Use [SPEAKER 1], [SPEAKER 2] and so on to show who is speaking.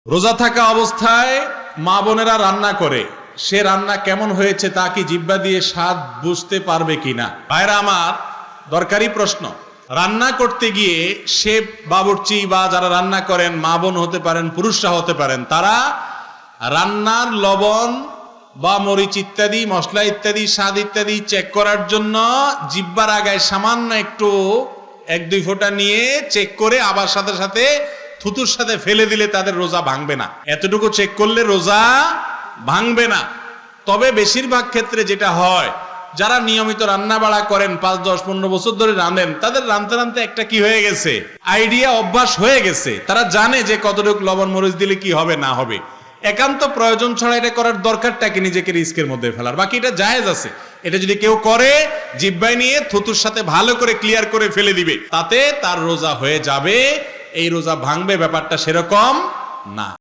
[SPEAKER 1] রোজা থাকা অবস্থায় মা বোনেরা রান্না করে, সে রান্না কেমন হয়েছে তা কি জিহ্বা দিয়ে স্বাদ বুঝতে পারবে কিনা? ভাইরা আমার, দরকারি প্রশ্ন। রান্না করতে গিয়ে শেফ, বাবুর্চি বা যারা রান্না করেন, মা বোন হতে পারেন, পুরুষরা হতে পারেন, তারা রান্নার লবণ বা মরিচ ইত্যাদি, মশলা ইত্যাদি, স্বাদ ইত্যাদি চেক করার জন্য জিহ্বার আগায় সামান্য একটু 1-2 ফোঁটা নিয়ে চেক করে আবার সাথে সাথে থুতুর সাথে ফেলে দিলে তাদের রোজা ভাঙবে না। এতটুকু চেক করলে রোজা ভাঙবে না। তবে বেশিরভাগ ক্ষেত্রে যেটা হয়, যারা নিয়মিত রান্না বাড়া করেন, 5, 10, 15 বছর ধরে রাঁধেন, তাদের রাঁধতে রাঁধতে একটা কি হয়ে গেছে, আইডিয়া, অভ্যাস হয়ে গেছে। তারা জানে যে কতটুকু লবণ মরিচ দিলে কি হবে না হবে। একান্ত প্রয়োজন ছাড়া এটা করার দরকারটা কি নিজেকে রিস্কের মধ্যে ফেলার? বাকি এটা জায়েজ আছে। এটা যদি কেউ করে, জিহ্বায় নিয়ে থুতুর সাথে ভালো করে ক্লিয়ার করে ফেলে দিবে, তাতে তার রোজা হয়ে যাবে। এই রোজা ভাঙবে, ব্যাপারটা সেরকম না।